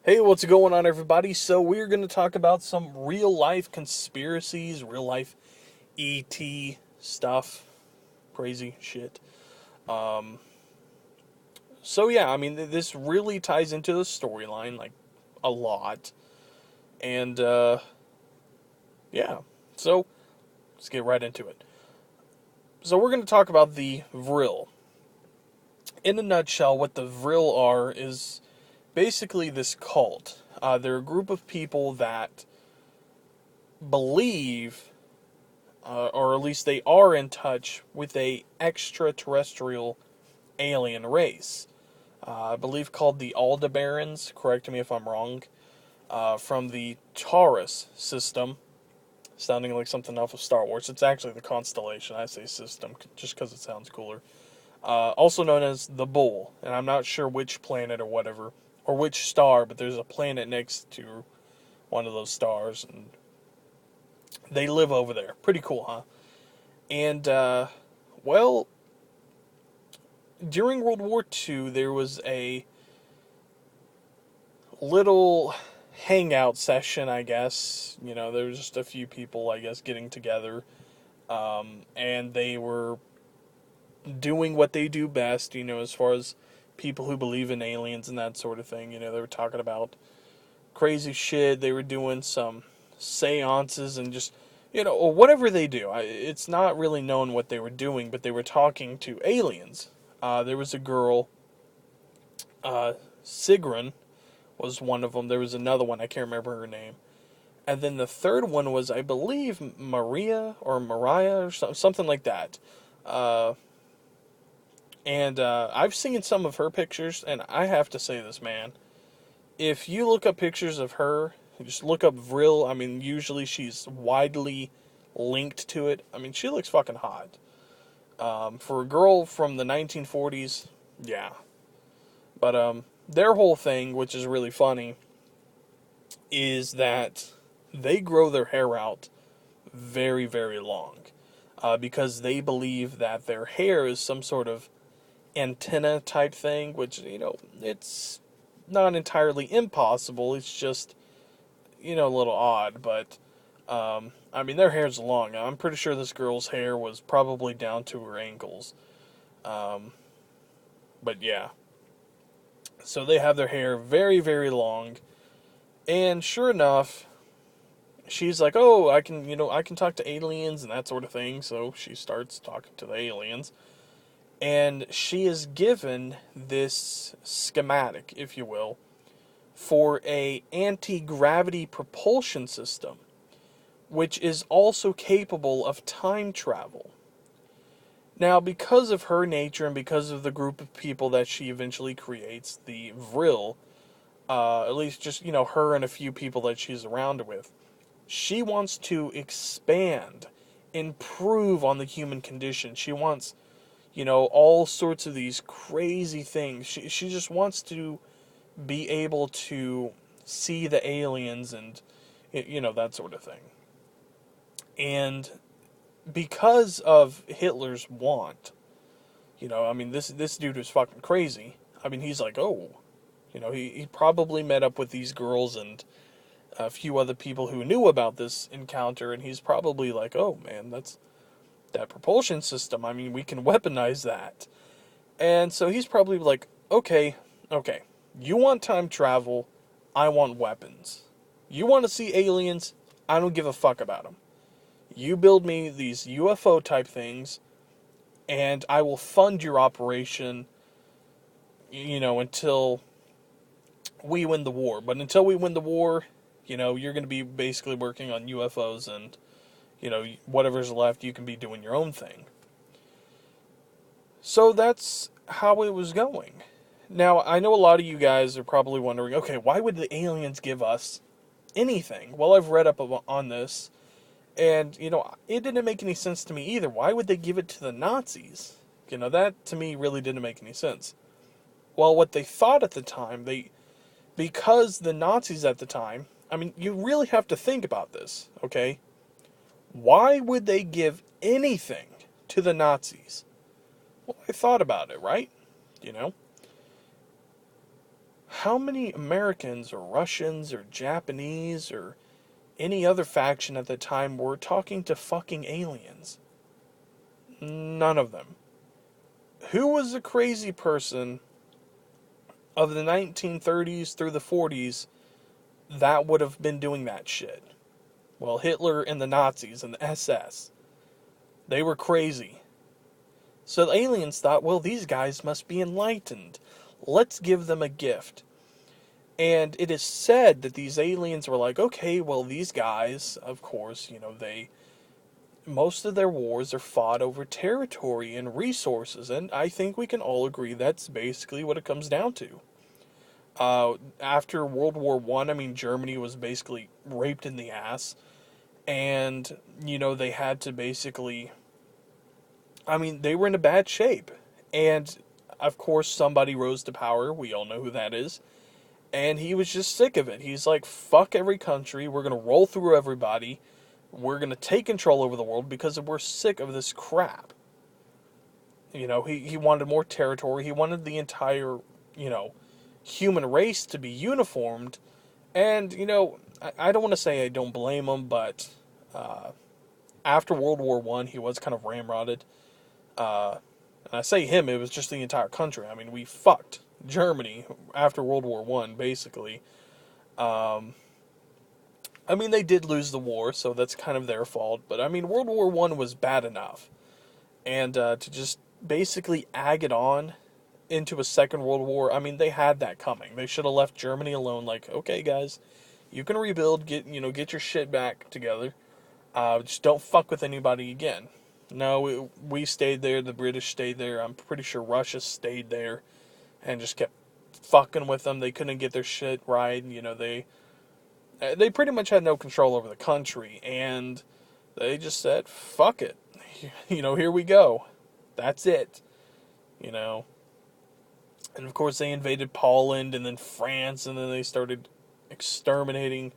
Hey, what's going on, everybody? So, we're going to talk about some real life conspiracies, real life ET stuff, crazy shit. Um, yeah, I mean, this really ties into the storyline, like, a lot. And, yeah, so let's get right into it. So, we're going to talk about the Vril. In a nutshell, what the Vril are is basically this cult. They're a group of people that believe or at least they are in touch with a extraterrestrial alien race. I believe called the Aldebarans. Correct me if I'm wrong. From the Taurus system, sounding like something off of Star Wars. It's actually the constellation. I say system just because it sounds cooler. Also known as the Bull, and I'm not sure which planet or whatever, or which star, but there's a planet next to one of those stars, and they live over there. Pretty cool, huh? And well, during World War II, there was a little hangout session, I guess. You know, there was just a few people, I guess, getting together. And they were doing what they do best, you know, as far as people who believe in aliens and that sort of thing. You know, they were talking about crazy shit. They were doing some seances and just, you know, whatever they do. It's not really known what they were doing, but they were talking to aliens. There was a girl, Sigrun, was one of them. There was another one, I can't remember her name. And then the third one was, I believe, Maria or Mariah or something like that. Uh, and I've seen some of her pictures, and I have to say this, man. If you look up pictures of her, just look up Vril. I mean, usually she's widely linked to it. I mean, she looks fucking hot. For a girl from the 1940s, yeah. But their whole thing, which is really funny, is that they grow their hair out very, very long because they believe that their hair is some sort of antenna type thing, which, you know, it's not entirely impossible. It's just, you know, a little odd. But, I mean, their hair's long. I'm pretty sure this girl's hair was probably down to her ankles. Um, but, yeah. So they have their hair very, very long. And sure enough, she's like, oh, I can talk to aliens and that sort of thing. So she starts talking to the aliens. And she is given this schematic, if you will, for a anti-gravity propulsion system, which is also capable of time travel. Now, because of her nature and because of the group of people that she eventually creates, the Vril, at least just, you know, her and a few people that she's around with, she wants to expand, improve on the human condition. She wants, you know, all sorts of these crazy things. She just wants to be able to see the aliens and, you know, that sort of thing. And because of Hitler's want, you know, I mean, this dude was fucking crazy. I mean, he's like, oh, you know, he probably met up with these girls and a few other people who knew about this encounter, and he's probably like, oh man, that's that propulsion system. I mean, we can weaponize that. And so he's probably like, okay, you want time travel, I want weapons. You want to see aliens, I don't give a fuck about them. You build me these UFO type things, and I will fund your operation, you know, until we win the war. But until we win the war, you know, you're going to be basically working on UFOs, and, you know, whatever's left, you can be doing your own thing. So that's how it was going. Now, I know a lot of you guys are probably wondering, okay, why would the aliens give us anything? Well, I've read up on this, and, you know, it didn't make any sense to me either. Why would they give it to the Nazis? You know, that to me really didn't make any sense. Well, what they thought at the time, because the Nazis at the time, I mean, you really have to think about this, okay? Why would they give anything to the Nazis? Well, I thought about it, right? You know? how many Americans or Russians or Japanese or any other faction at the time were talking to fucking aliens? None of them. Who was the crazy person of the 1930s through the 40s that would have been doing that shit? Well, Hitler and the Nazis and the SS. They were crazy. So the aliens thought, well, these guys must be enlightened. Let's give them a gift. And it is said that these aliens were like, okay, well, these guys, of course, most of their wars are fought over territory and resources, and I think we can all agree that's basically what it comes down to. After World War One, Germany was basically raped in the ass, and, they had to basically, they were in a bad shape. And, of course, somebody rose to power. We all know who that is. And he was just sick of it. He's like, fuck every country. We're going to roll through everybody. We're going to take control over the world because we're sick of this crap. He wanted more territory. He wanted the entire, human race to be uniformed. And, I don't want to say I don't blame him, but after World War One, he was kind of ramrodded. And I say him, it was just the entire country. We fucked Germany after World War One, basically. They did lose the war, so that's kind of their fault. But, World War One was bad enough. And to just basically egg it on into a second World War, they had that coming. They should have left Germany alone, like, okay, guys, you can rebuild, get your shit back together. Just don't fuck with anybody again. No, we stayed there, the British stayed there, I'm pretty sure Russia stayed there, and just kept fucking with them. They couldn't get their shit right, they pretty much had no control over the country, and they just said, fuck it. Here we go. That's it. And of course they invaded Poland and then France, and then they started exterminating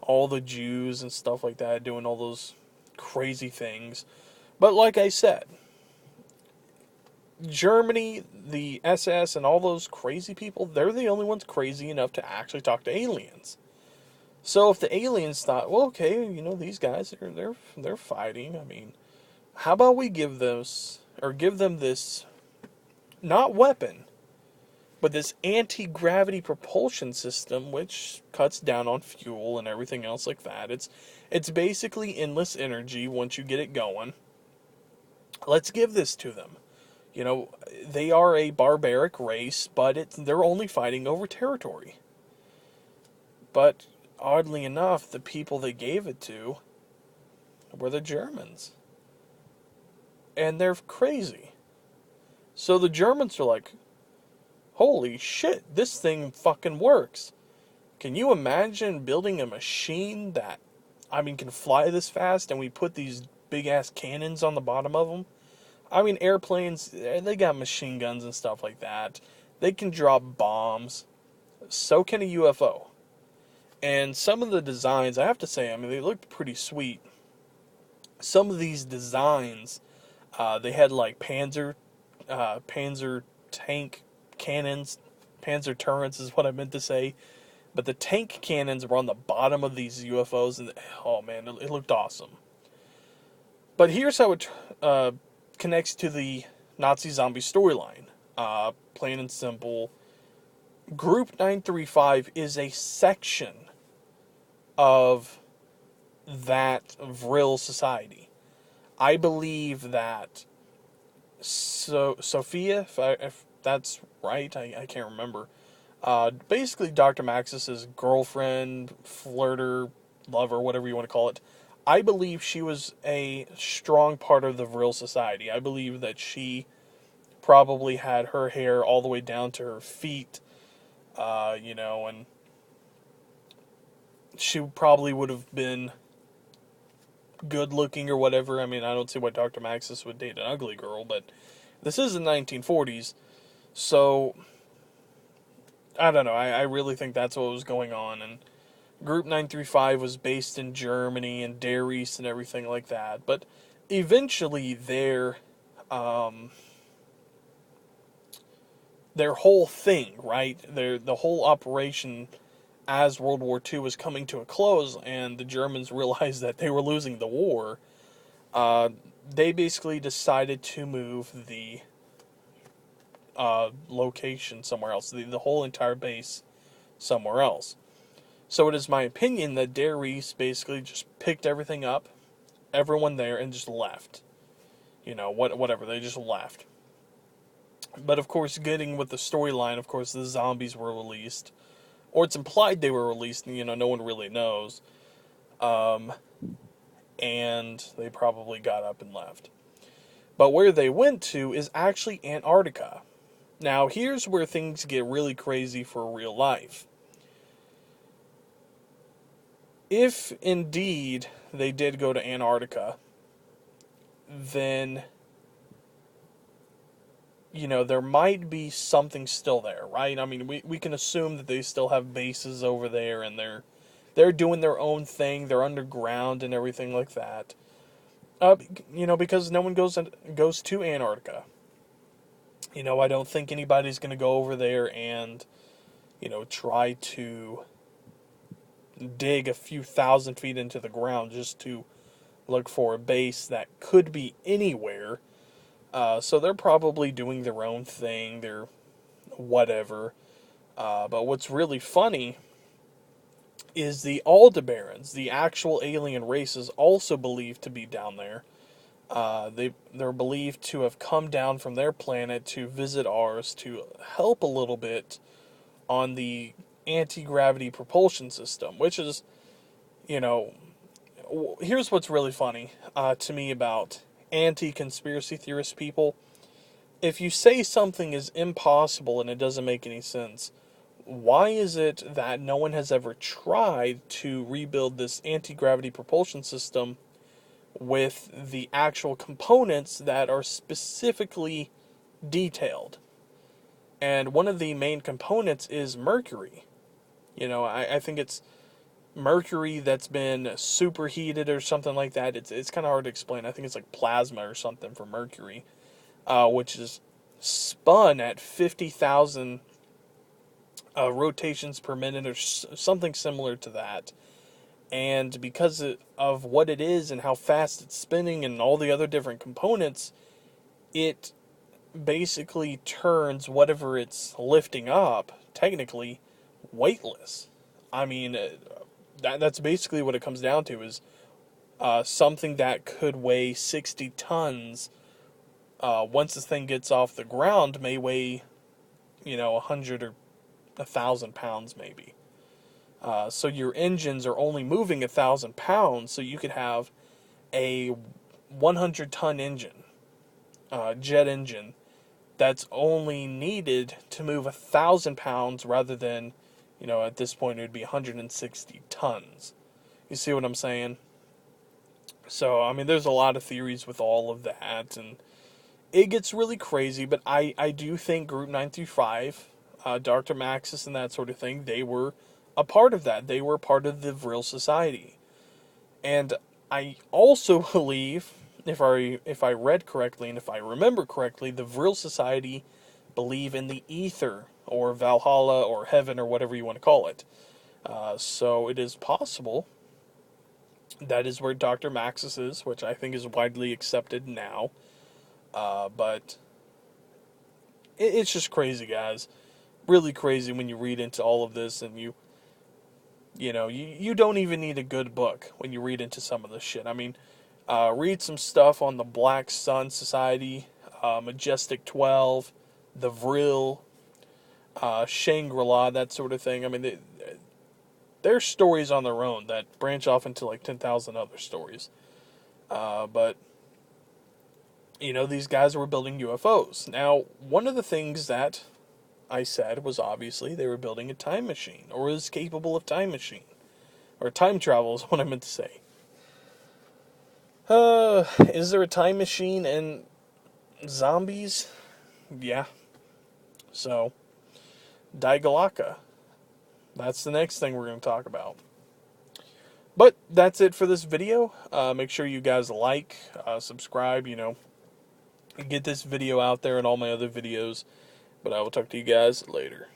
all the Jews and stuff like that, doing all those crazy things. But like I said, Germany, the SS, and all those crazy people, they're the only ones crazy enough to actually talk to aliens. So if the aliens thought, well, okay, these guys they're fighting. How about we give them this, not weapon, but this anti-gravity propulsion system, which cuts down on fuel and everything else like that. It's basically endless energy once you get it going. Let's give this to them. They are a barbaric race, but they're only fighting over territory. But oddly enough, the people they gave it to were the Germans. And they're crazy. So the Germans are like, holy shit, this thing fucking works. Can you imagine building a machine that, can fly this fast, and we put these big-ass cannons on the bottom of them? Airplanes, they got machine guns and stuff like that. They can drop bombs. So can a UFO. And some of the designs, I have to say, they looked pretty sweet. Some of these designs, they had like Panzer tank cannons, Panzer turrets is what I meant to say. But the tank cannons were on the bottom of these UFOs, and oh man, it looked awesome. But here's how it connects to the Nazi zombie storyline. Plain and simple, Group 935 is a section of that Vril society. I believe that Sophia, if that's right, I can't remember. Basically, Dr. Maxis's girlfriend, flirter, lover, whatever you want to call it. I believe she was a strong part of the Vril society. I believe that she probably had her hair all the way down to her feet, and she probably would have been good looking or whatever. I don't see why Dr. Maxis would date an ugly girl, but this is the 1940s, so I don't know. I really think that's what was going on, and Group 935 was based in Germany and Dare East and everything like that, but eventually their whole thing, right? The whole operation as World War II was coming to a close and the Germans realized that they were losing the war, they basically decided to move the location somewhere else, the whole entire base somewhere else. So it is my opinion that Der Reese basically just picked everything up, everyone there, and just left. Whatever, they just left. But of course, getting with the storyline, of course, the zombies were released. Or it's implied they were released, no one really knows. And they probably got up and left. But where they went to is actually Antarctica. Now, here's where things get really crazy for real life. If indeed they did go to Antarctica, then, there might be something still there, right? I mean, we can assume that they still have bases over there, and they're doing their own thing, they're underground and everything like that. Because no one goes to Antarctica. I don't think anybody's going to go over there and, try to dig a few thousand feet into the ground just to look for a base that could be anywhere. So they're probably doing their own thing, they're whatever. But what's really funny is the Aldebarans, the actual alien races, also believed to be down there. They're believed to have come down from their planet to visit ours to help a little bit on the anti-gravity propulsion system, which is, here's what's really funny to me about anti-conspiracy theorist people. If you say something is impossible and it doesn't make any sense, why is it that no one has ever tried to rebuild this anti-gravity propulsion system with the actual components that are specifically detailed? And one of the main components is mercury. I think it's mercury that's been superheated or something like that. It's kind of hard to explain. I think it's like plasma or something for mercury, which is spun at 50,000 rotations per minute or something similar to that. And because of what it is and how fast it's spinning and all the other different components, it basically turns whatever it's lifting up, technically, weightless. I mean, that's basically what it comes down to, is something that could weigh 60 tons, once this thing gets off the ground, may weigh, 100 or 1,000 pounds maybe. So your engines are only moving 1,000 pounds, so you could have a 100-ton engine, jet engine, that's only needed to move 1,000 pounds rather than, at this point it would be 160 tons. You see what I'm saying? So, I mean, there's a lot of theories with all of that, and it gets really crazy, but I do think Group 935, Dr. Maxis and that sort of thing, they were a part of that. They were part of the Vril Society. And I also believe, if I read correctly and if I remember correctly, the Vril Society believe in the ether, or Valhalla, or heaven, or whatever you want to call it. So it is possible that is where Dr. Maxis is, which I think is widely accepted now. But it's just crazy, guys. Really crazy when you read into all of this, and you don't even need a good book when you read into some of this shit. I mean, read some stuff on the Black Sun Society, Majestic 12, the Vril, Shangri-La, that sort of thing. I mean, they're stories on their own that branch off into like 10,000 other stories. But, these guys were building UFOs. Now, one of the things that I said was obviously they were building a time machine, or is capable of time machine. Or time travel is what I meant to say. Is there a time machine in zombies? Yeah. So, Digalaka. That's the next thing we're going to talk about. But that's it for this video. Make sure you guys like, subscribe, get this video out there and all my other videos But I will talk to you guys later.